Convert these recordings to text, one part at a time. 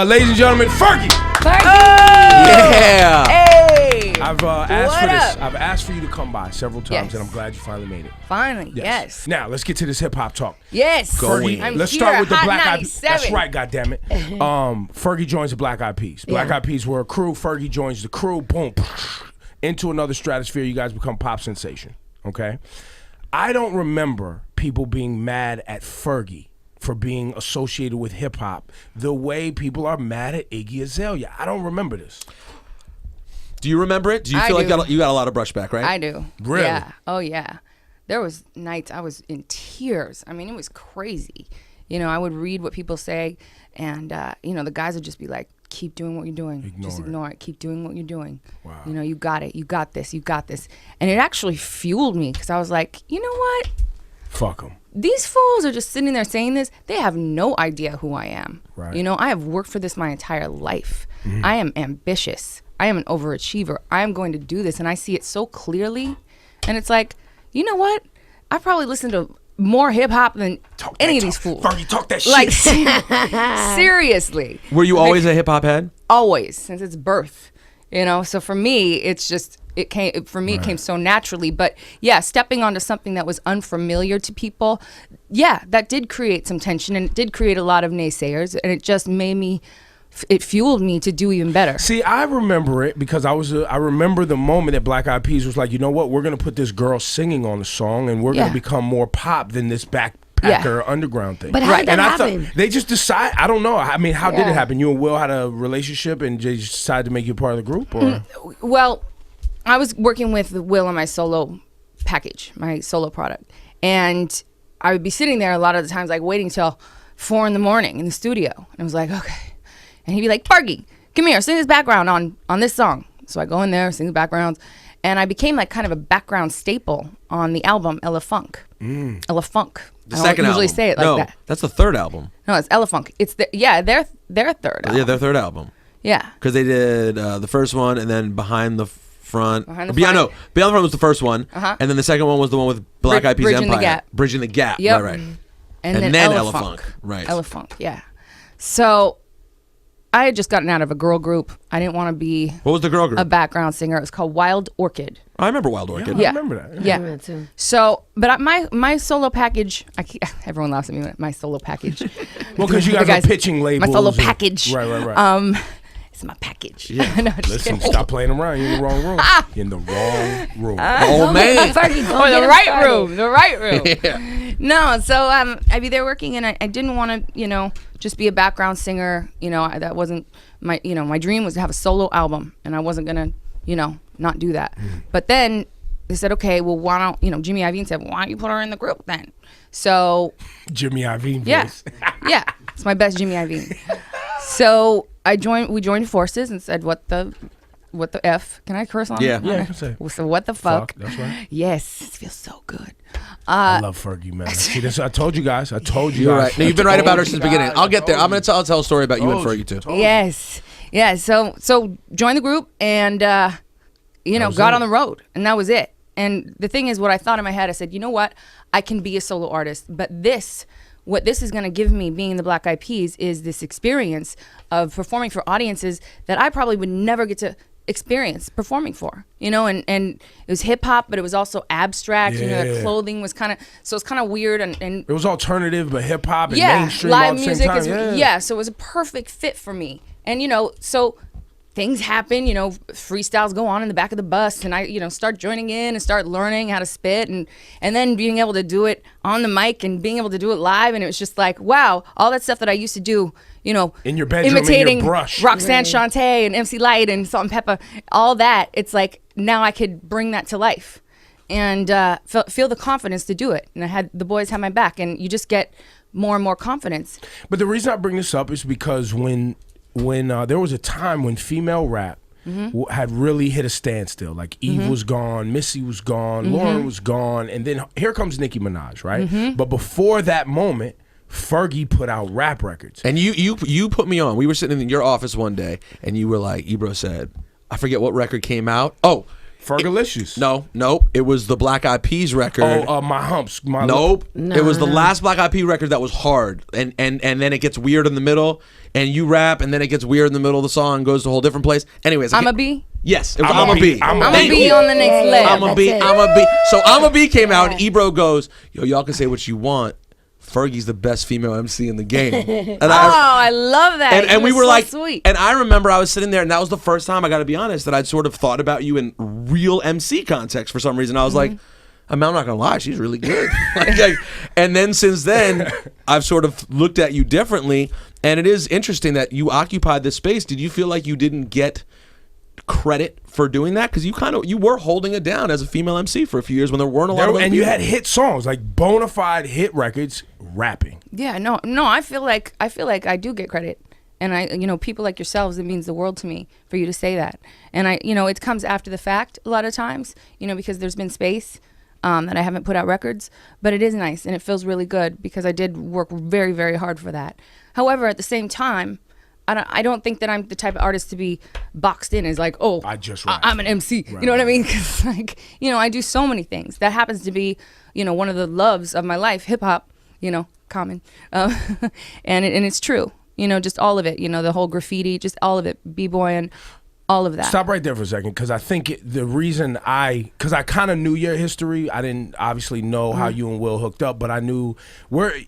Ladies and gentlemen, Fergie. Yeah. Hey. I've asked for What this. I've asked for you to come by several times, Yes. and I'm glad you finally made it. Finally, yes. Now let's get to this hip hop talk. Yes. Fergie, I'm let's here, start with the Hot Black Eyed 97. Peas. That's right, goddammit. Fergie joins the Black Eyed Peas. Black Yeah. Eyed Peas were a crew. Fergie joins the crew. Boom. Into another stratosphere. You guys become pop sensation. Okay? I don't remember people being mad at Fergie for being associated with hip hop the way people are mad at Iggy Azalea. I don't remember this. Do you remember it? Do you feel like you got a lot of brushback, right? I do. Really? Yeah. Oh, yeah. There was nights I was in tears. I mean, it was crazy. You know, I would read what people say, and, you know, the guys would just be like, keep doing what you're doing. Just ignore it. Keep doing what you're doing. Wow. You know, you got it. You got this. You got this. And it actually fueled me because I was like, you know what? Fuck them. These fools are just sitting there saying this. They have no idea who I am. Right. You know, I have worked for this my entire life. I am ambitious. I am an overachiever. I am going to do this, and I see it so clearly. And it's like, you know what? I probably listened to more hip hop than any of these fools. Fergie, talk that shit. Like, seriously. Were you always a hip hop head? Always, since its birth. You know, so for me, it's just, it came so naturally. But yeah, stepping onto something that was unfamiliar to people, yeah, that did create some tension, and it did create a lot of naysayers, and it just made me, it fueled me to do even better. See, I remember it because I remember the moment that Black Eyed Peas was like, you know what, we're gonna put this girl singing on the song, and we're gonna become more pop than this backpacker underground thing. But how did that happen? I thought they just decide. I don't know. I mean, how did it happen? You and Will had a relationship, and they just decided to make you part of the group, or? Well, I was working with Will on my solo package, my solo product, and I would be sitting there a lot of the times, like waiting till 4 a.m. in the studio, and I was like, okay. And he'd be like, Fergie, come here, sing this background on this song. So I go in there, sing the backgrounds, and I became like kind of a background staple on the album Ella Funk. Ella Funk. The I second don't usually album. say it like that. That's the third album. No, it's Ella Funk. It's their third album. Yeah, their third album. Yeah. Because they did the first one, and then Behind the Front. Behind the Beyond, Front. no, Beyond the Front was the first one, and then the second one was the one with Black Eyed Peas Bridging the Empire. Gap. Bridging the Gap. Yep. Right. And then then Ella Funk. Right. Ella Funk, yeah. So I had just gotten out of a girl group. I didn't want to be What was the girl group? a background singer. It was called Wild Orchid. I remember Wild Orchid. Yeah. I remember that. Yeah. remember that too. So, but my solo package, everyone laughs at me when my solo package. Well, because you guys are pitching labels. My solo and- package. Right. It's my package. Yeah. No, just Listen, kidding. stop playing around. You're in the wrong room. You're in the wrong room. Oh, man. Fergie, don't Or get the him right started. room. The right room. No, so I'd be there working, and I didn't want to, just be a background singer. That wasn't my, my dream was to have a solo album, and I wasn't gonna, not do that. But then they said, okay, well, why don't, Jimmy Iovine said, why don't you put her in the group then? So Jimmy Iovine yeah, voice. yeah, it's my best Jimmy Iovine. So we joined forces and said, what the F? Can I curse on Yeah. on Yeah, it? you can say. So what the fuck? That's right. Yes, it feels so good. I love Fergie, man. See, this, I told you guys. I told you You're guys. right. No, you've been right about her since the beginning. I'll get there. I'm going going to tell a story about you and Fergie, too. Yes. Yeah. So joined the group and, got on the road, and that was it. And the thing is, what I thought in my head, I said, you know what? I can be a solo artist, but what this is going to give me, being the Black Eyed Peas, is this experience of performing for audiences that I probably would never get to experience performing for, and it was hip hop, but it was also abstract. The clothing was kind of weird, and It was alternative, but hip hop and mainstream live all at the music same time. is so it was a perfect fit for me. And so things happen, freestyles go on in the back of the bus, and I start joining in and start learning how to spit, and then being able to do it on the mic and being able to do it live, and it was just like, wow, all that stuff that I used to do, In your bedroom, imitating in your brush. Roxanne Shante and MC Light and Salt and Pepper, all that, it's like now I could bring that to life and feel the confidence to do it. And the boys had my back, and you just get more and more confidence. But the reason I bring this up is because when there was a time when female rap had really hit a standstill. Like Eve was gone, Missy was gone, Lauren was gone, and then here comes Nicki Minaj, right? But before that moment, Fergie put out rap records. And you put me on. We were sitting in your office one day, and you were like, Ebro said, I forget what record came out. Oh, Fergalicious. Nope. It was the Black Eyed Peas record. My humps. Nope. It was the last Black Eyed Peas record that was hard, and then it gets weird in the middle, and you rap, and then it gets weird in the middle of the song, goes to a whole different place. Anyways, I'm a B. Yes, it was I'm a B. I'm a B on the next leg. I'm a B. So I'm a B came out, and Ebro goes, "Yo, y'all can say what you want. Fergie's the best female MC in the game." And I love that. And we were so like, sweet. And I remember I was sitting there, and that was the first time, I got to be honest, that I'd sort of thought about you in real MC context for some reason. I was like, I'm not gonna lie, she's really good. And then since then, I've sort of looked at you differently, and it is interesting that you occupied this space. Did you feel like you didn't get credit for doing that? Because you were holding it down as a female MC for a few years when there weren't a lot of other people. You had hit songs, like bona fide hit records, rapping. Yeah, no, I feel like I do get credit. And people like yourselves, it means the world to me for you to say that. And it comes after the fact a lot of times, because there's been space that I haven't put out records, but it is nice and it feels really good because I did work very, very hard for that. However, at the same time, I don't think that I'm the type of artist to be boxed in as like, oh, I'm an MC. Right, you know what I mean? Because I do so many things. That happens to be, one of the loves of my life, hip hop. Common, and it's true. Just all of it. The whole graffiti, just all of it, b-boying, all of that. Stop right there for a second, because I think the reason because I kind of knew your history. I didn't obviously know how you and Will hooked up, but I knew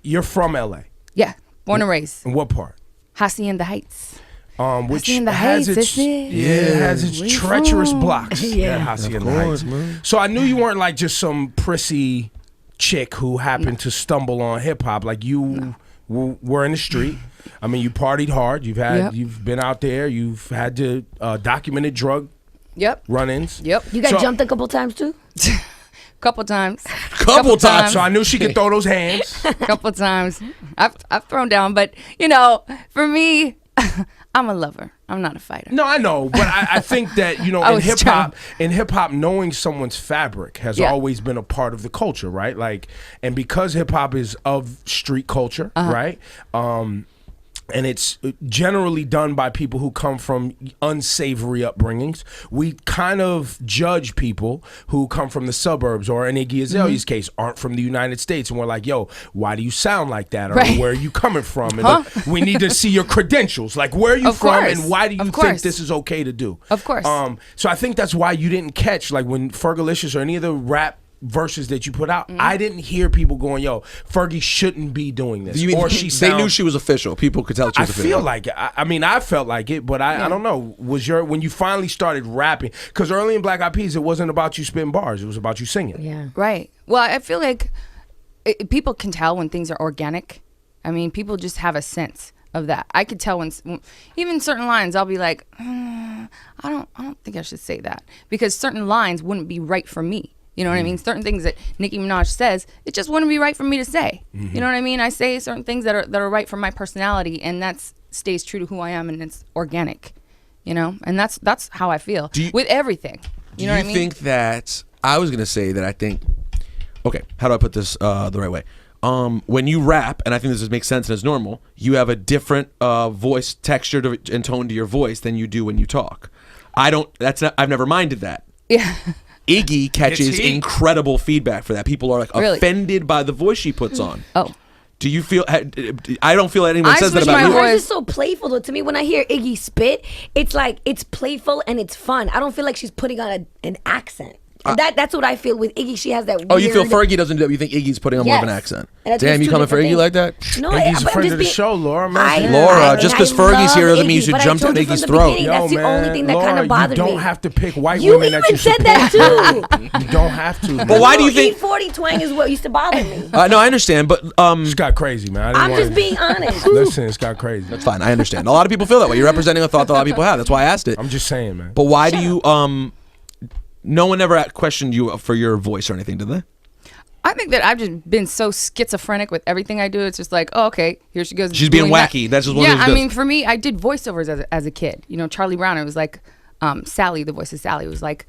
you're from L.A. Yeah, born and raised. In what part? Hacienda Heights. Which Hacienda has Heights, it has its treacherous blocks. Yeah, Hacienda Heights. Man. So I knew you weren't like just some prissy chick who happened to stumble on hip hop. Like you were in the street. I mean, you partied hard. You've been out there. You've had to documented drug run-ins. You got jumped a couple times too. Couple times. So I knew she could throw those hands. Couple times. I've thrown down, but for me, I'm a lover. I'm not a fighter. No, I know, but I think that in hip hop, knowing someone's fabric has always been a part of the culture, right? Like, and because hip hop is of street culture, right? And it's generally done by people who come from unsavory upbringings. We kind of judge people who come from the suburbs, or in Iggy Azalea's case, aren't from the United States. And we're like, yo, why do you sound like that? Or where are you coming from? And we need to see your credentials. Like, where are you from and why do you think this is okay to do? Of course. So I think that's why you didn't catch, like when Fergalicious or any of the rap verses that you put out, I didn't hear people going, yo, Fergie shouldn't be doing this. They knew she was official. People could tell she was official. I feel like it. I felt like it, but I don't know. When you finally started rapping, because early in Black Eyed Peas, it wasn't about you spitting bars. It was about you singing. Yeah. Right. Well, I feel like people can tell when things are organic. I mean, people just have a sense of that. I could tell when even certain lines, I'll be like, I don't think I should say that, because certain lines wouldn't be right for me. You know what I mean? Certain things that Nicki Minaj says, it just wouldn't be right for me to say. You know what I mean? I say certain things that are right for my personality, and that stays true to who I am, and it's organic. And that's how I feel with everything. You know what I mean? Do you think that I was gonna say that I think? Okay, how do I put this the right way? When you rap, and I think this makes sense and is normal, you have a different voice texture and tone to your voice than you do when you talk. I've never minded that. Yeah. Iggy catches incredible feedback for that. People are like offended by the voice she puts on. Oh. Do you feel? I don't feel that anyone says that about you. Hers is so playful though. To me, when I hear Iggy spit, it's like it's playful and it's fun. I don't feel like she's putting on an accent. That's what I feel with Iggy. She has that weird... Oh, you feel Fergie doesn't do it? You think Iggy's putting on more of an accent? Damn, you coming for Iggy like that? No, Iggy's a friend of the show, Laura. Laura, just because Fergie's here doesn't mean you should jump down Iggy's throat. That's the only thing that kind of bothered me. You don't have to pick white women that you support. You even said that too. You don't have to. But why do you think... E40 twang is what used to bother me. No, I understand, but... It's got crazy, man. I'm just being honest. Listen, it's got crazy. That's fine, I understand. A lot of people feel that way. You're representing a thought that a lot of people have. That's why I asked it. I'm just saying, man. But why do you... No one ever questioned you for your voice or anything, did they? I think that I've just been so schizophrenic with everything I do. It's just like, oh, okay, here she goes. She's being wacky. That's just one of those. Yeah, I mean, for me, I did voiceovers as a kid. Charlie Brown, it was like Sally, the voice of Sally, was like,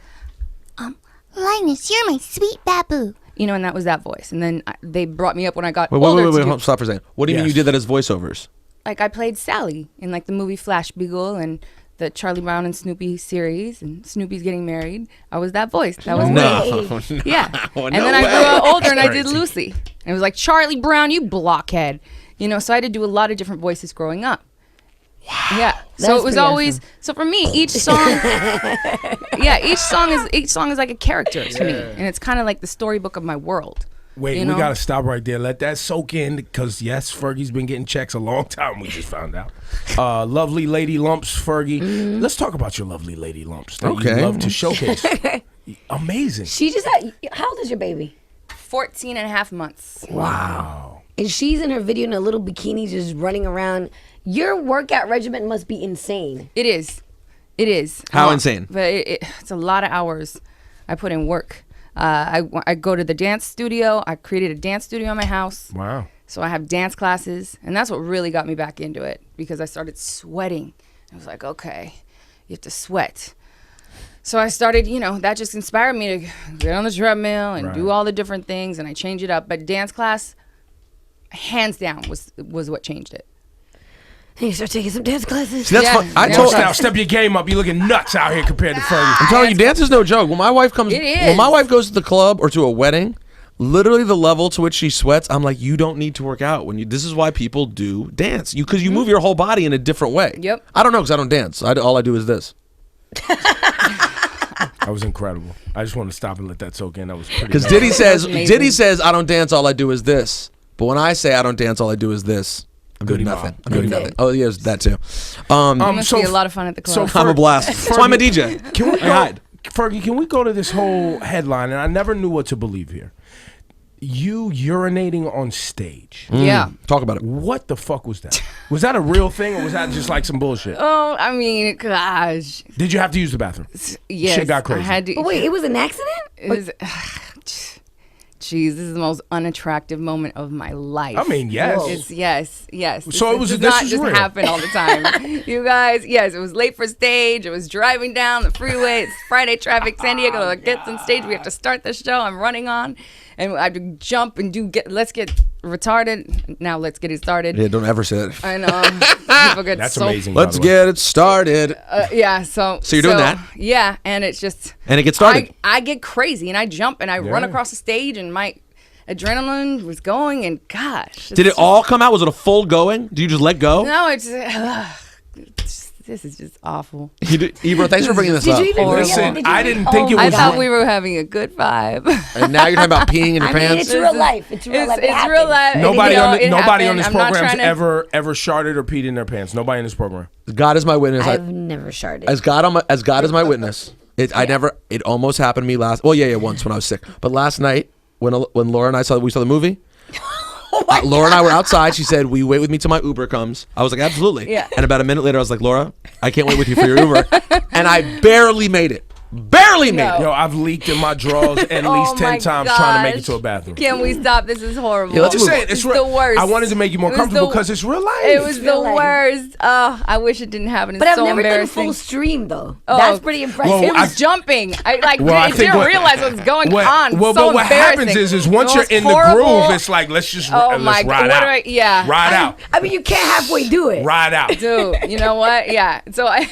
Linus, you're my sweet babu. And that was that voice. And then they brought me up when I got older. Wait, stop for a second. What do you mean you did that as voiceovers? Like I played Sally in like the movie Flash Beagle and the Charlie Brown and Snoopy series, and Snoopy's getting married. I was that voice. That was me. Yeah. And then I grew older and I did Lucy. And it was like, Charlie Brown, you blockhead. You know, so I had to do a lot of different voices growing up. Wow. Yeah. So it was always so for me, each song each song is like a character to me. And it's kind of like the storybook of my world. Wait, we gotta stop right there. Let that soak in, because yes, Fergie's been getting checks a long time. We just found out. Lovely lady lumps, Fergie. Let's talk about your lovely lady lumps that you love to showcase. Amazing. She just had. How old is your baby? 14 and a half months. Wow. And she's in her video in a little bikini, just running around. Your workout regimen must be insane. It is. It is. How insane? But it's a lot of hours. I put in work. I go to the dance studio. I created a dance studio in my house. Wow. So I have dance classes, and that's what really got me back into it, because I started sweating. I was like, okay, you have to sweat. So I started, that just inspired me to get on the treadmill and do all the different things, and I changed it up. But dance class, hands down, was what changed it. And you start taking some dance classes. See, that's fun. Now step your game up. You're looking nuts out here compared to Fergie. I'm telling you, dance is no joke. When my wife comes, when my wife goes to the club or to a wedding, literally the level to which she sweats, I'm like, you don't need to work out. This is why people do dance. Because you move your whole body in a different way. Yep. I don't know, because I don't dance. All I do is this. That was incredible. I just want to stop and let that soak in. That was pretty. Because Diddy says, I don't dance. All I do is this. But when I say I don't dance, all I do is this. I'm doing nothing. I'm doing nothing. Oh, yeah, that too. It must be a lot of fun at the club. I'm a blast. That's why I'm a DJ. Can we hide? Fergie, can we go to this whole headline? And I never knew what to believe here. You urinating on stage. Yeah. Talk about it. What the fuck was that? Was that a real thing, or was that just like some bullshit? Oh, I mean, gosh. Did you have to use the bathroom? Yes. Shit got crazy. I had to. But wait, it was an accident? It was. Jeez, this is the most unattractive moment of my life. I mean, yes. It's, yes. So it was. Does This not is just real. happen all the time. You guys, yes, it was late for stage. I was driving down the freeway. It's Friday traffic, San Diego. Gets on stage. We have to start the show. I'm running on, and I have to jump and let's get retarded. Now let's get it started. Yeah, don't ever say that. I know. People get That's so amazing. Let's get it started. yeah, so you're doing that? Yeah, and it's just And it gets started. I get crazy and I jump and I run across the stage and my adrenaline was going, and gosh, Did it all come out? Was it a full going? Do you just let go? No, it's this is just awful. Ebro, thanks for bringing this Did up. you even Listen, I didn't think it I was. thought we were having a good vibe. And now you're talking about peeing in your I mean, pants? it's real life. It's real life. It It's real happens. life. Nobody on this I'm not program's trying to- ever sharted or peed in their pants. Nobody in this program. God is my witness. I've never sharded. As God is my witness. It almost happened to me once when I was sick. But last night when Laura and I saw the movie, Laura and I were outside. She said, "Will you wait with me till my Uber comes?" I was like, "Absolutely." Yeah. And about a minute later, I was like, "Laura, I can't wait with you for your Uber." And I barely made it. Barely made it. Yo, I've leaked in my drawers at Oh least 10 my times trying to make it gosh. to a bathroom. Can we stop? This is horrible. Yeah, let's Just move saying, on. it's the worst. I wanted to make you more It was comfortable the- because it's real life. It was the real life. worst. Oh, I wish it didn't happen. It's But I've so never done embarrassing. full stream though. Oh. That's pretty impressive. Well, It was jumping. I I think didn't what- realize what was going on. Well, so but what happens embarrassing. is once It you're was in horrible. the groove, it's like let's just Oh let's my ride God, out. yeah. Ride out. I mean, you can't halfway do it. Ride out. Dude, you know what? Yeah. So I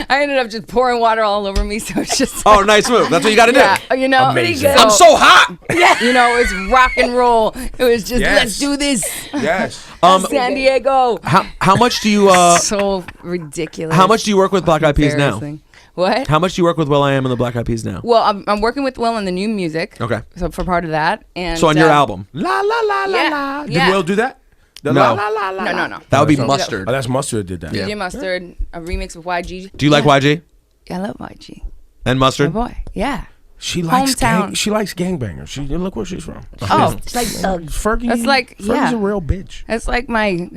ended up just pouring water all over me. So it's just. Oh, nice move. That's what you got to do. Yeah, you know, Amazing. I'm so hot. you know, it was rock and roll. It was just Yes. let's do this, Yes. San Diego. How much do you So ridiculous. how much do you work with Black Eyed Peas now? Embarrassing. What? How much do you work with Will I Am and the Black Eyed Peas now? Well, I'm working with Will on the new music. Okay. So for part of that, and So on your album, La la la la Yeah, la. Did yeah. Will do that? The No. La, la, la, la, No. that would be Oh, Mustard. Oh, that's Mustard that did that. DJ Mustard, a remix with YG. Do you like YG Yeah, I love YG. and My Mustard? boy. Yeah. She likes Hometown. she likes gangbangers. Look where she's from. Oh, It's like thugs. Fergie. That's like- Fergie's yeah. a real bitch. that's like my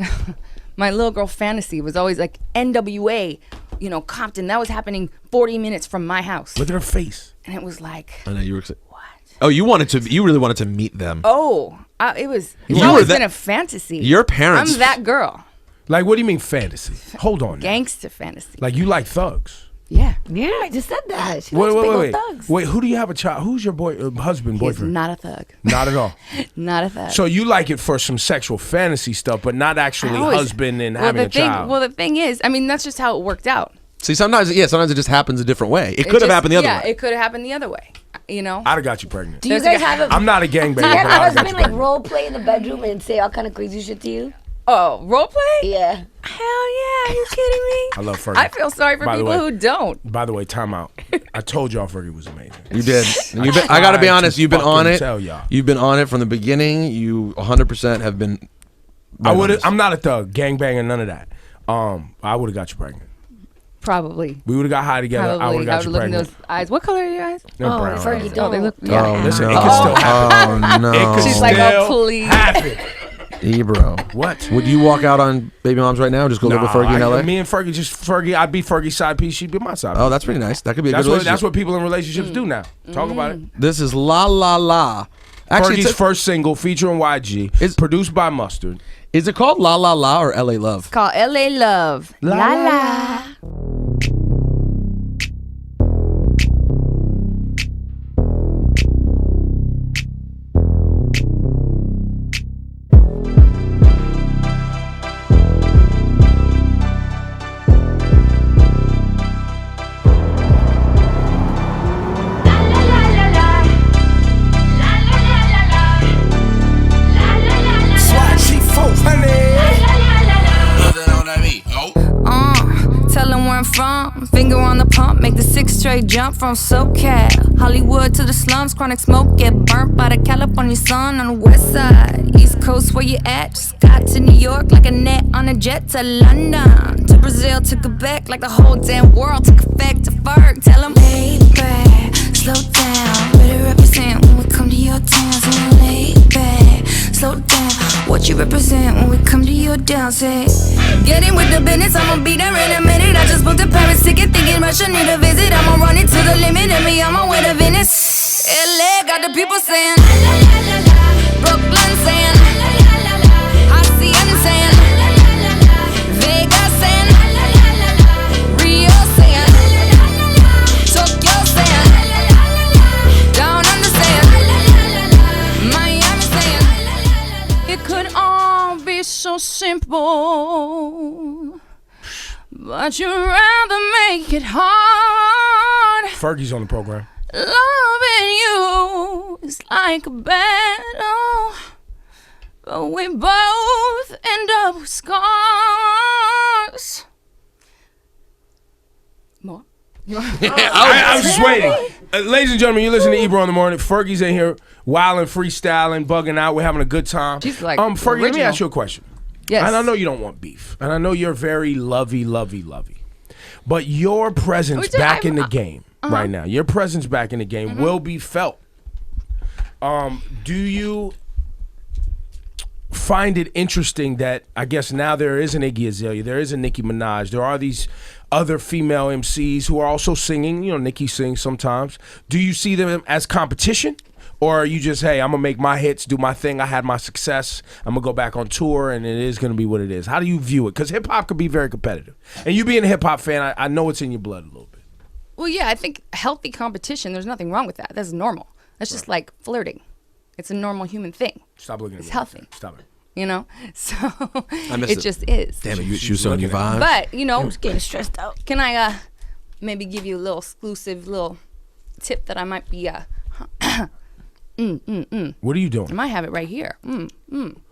my little girl fantasy was always like NWA, you know, Compton. That was happening 40 minutes from my house, Look at her face. and it was like, I know you were. what? Oh, you really wanted to meet them. Oh, it was. It's You were always that- been a fantasy. Your parents- I'm that girl. Like, what do you mean fantasy? Hold on. now. Gangster fantasy. Like, you like thugs. Yeah. Yeah, I just said that. She Wait, likes wait, big wait, old wait. thugs. Wait, who do you have a child? Who's your husband, He's boyfriend? not a thug. Not at all. Not a thug. So you like it for some sexual fantasy stuff, but not actually I always- husband and well, having the a child. Well, the thing is, I mean, that's just how it worked out. See, sometimes it just happens a different way. It could have happened the other way. Yeah, it could have happened the other way. You know, I'd have got you pregnant. Do you guys have a? I'm not a gangbanger. Do you have but a I'd have got husband you like pregnant. role play in the bedroom and say all kind of crazy shit to you? oh, role play? Yeah. Hell yeah! Are you kidding me? I love Fergie. I feel sorry for By the people way- who don't. By the way, time out. I told y'all Fergie was amazing. You did. And I got to be tried honest. to You've been on fucking it. tell y'all. You've been on it from the beginning. You 100% have been. I would. I'm not a thug, gangbanger, none of that. I would have got you pregnant. Probably. We would have got high together. I would Probably. have got would you look in pregnant. those eyes. What color are your eyes? They're brown. Fergie, Oh, don't. they look. Oh, Yeah. Listen, no. it could still happen. Oh, no. It could She's still like, oh, please. happen. Ebro. What? Would you walk out on Baby Moms right now? Just go live with Fergie in LA? Me and Fergie, just Fergie. I'd be Fergie's side piece. She'd be my side piece. Oh, that's pretty nice. That could be a That's good what. relationship. That's what people in relationships do now. Talk about it. This is La La La. Actually, Fergie's first single featuring YG. Is- produced by Mustard. is it called La La La or L.A. Love? Called L.A. Love. La la. Tell them where I'm from. Finger on the pump, make the 6 straight jump from SoCal. Hollywood to the slums, chronic smoke, get burnt by the California sun on the west side. East Coast, where you at? Just got to New York like a net on a jet to London. To Brazil, to Quebec, like the whole damn world took effect to Ferg. Tell them, lay back, slow down. Better represent when we come to your town. So lay back, slow down. What you represent when we come to your down, say. Get in with the business, I'ma be there in a minute. I just booked a Paris ticket, thinking Russia need a visit. I'ma run it to the limit, and me on my way to Venice. LA got the people saying, Brooklyn saying, Hacienda saying, Vegas saying, Rio saying, Tokyo saying, Down Under saying, Miami saying. It could all be so simple, but you'd rather make it hard. Fergie's on the program. Loving you is like a battle, but we both end up with scars. More? I was just waiting. Ladies and gentlemen, you listen to Ebro in the Morning. Fergie's in here wilding, freestyling, bugging out. We're having a good time. She's like Fergie, let me original. ask you a question. Yes. And I know you don't want beef. And I know you're very lovey. But your presence back in the game right now, your presence back in the game will be felt. Do you find it interesting that I guess now there is an Iggy Azalea, there is a Nicki Minaj, there are these other female MCs who are also singing, you know, Nicki sings sometimes. Do you see them as competition? Or are you just, hey, I'm going to make my hits, do my thing, I had my success, I'm going to go back on tour, and it is going to be what it is? How do you view it? Because hip-hop could be very competitive. And you being a hip-hop fan, I know it's in your blood a little bit. Well, yeah, I think healthy competition, there's nothing wrong with that. That's normal. That's just like flirting. It's a normal human thing. Stop looking at It's me. healthy. Stop it. You know? So missed it it. just is. Damn it, she was on your vibe. But, you know, Getting stressed out. can I maybe give you a little exclusive little tip that I might be What are you doing? I might have it right here.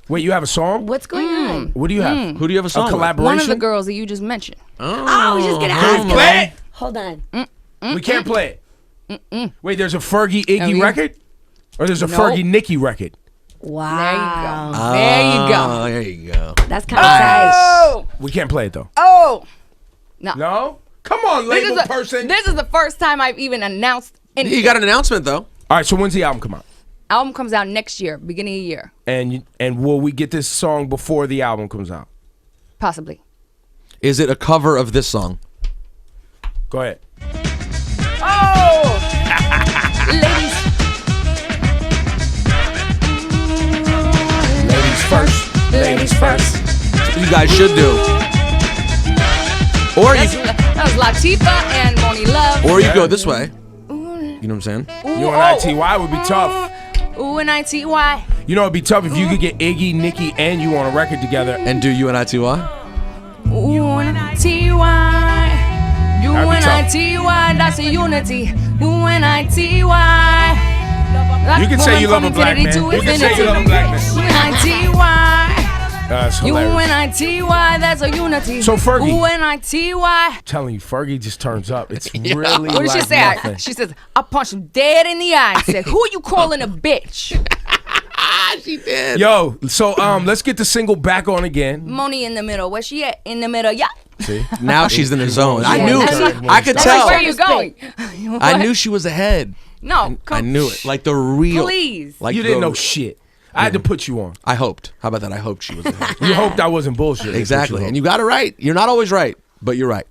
Wait, you have a song? What's going on? What do you have? Who do you have a song A with? collaboration? One of the girls that you just mentioned. I was just gonna ask. Play it. Hold on. We can't play it. Wait, there's a Fergie Iggy yeah. record? Or there's a Nope. Fergie Nicki record? Wow. There you go. Oh, there you go. That's kind of tight. Oh! We can't play it though. Oh! No? Come on, label person. This is the first time I've even announced anything. You got an announcement, though. All right, so when's the album come out? Album comes out next year, beginning of the year. And will we get this song before the album comes out? Possibly. Is it a cover of this song? Go ahead. Oh! Ladies. Ladies first. Ladies first. You guys should do. Or That was Latifah and Moni Love. Or you go this way. You know what I'm saying? You and ITY would be tough. Ooh, and ITY. You know, it'd be tough if you could get Iggy, Nicki, and you on a record together. And do UNITY? Ooh, and ITY. You U-N-I-T-Y, that's a unity. U-N-I-T-Y. You can say you love a black man. You can say you love a black man. U-N-I-T-Y. That's hilarious. U-N-I-T-Y, that's a unity. So Fergie. U-N-I-T-Y. I'm telling you, Fergie just turns up. It's really What did she like say? nothing. She says, I punched him dead in the eye. She said, who are you calling a bitch? She did. Yo, so let's get the single back on again. Moni in the middle. Where's she at? In the middle. Yeah. See? Now she's in the zone. I Yeah, knew. that's I could That's tell. like, where are you going? I knew she was ahead. No, come. I knew it. Like the real. Please. Like You didn't know shit. I had to put you on. I hoped. How about that? I hoped she was ahead. You hoped I wasn't bullshit. Exactly. And you got it right. You're not always right, but you're right.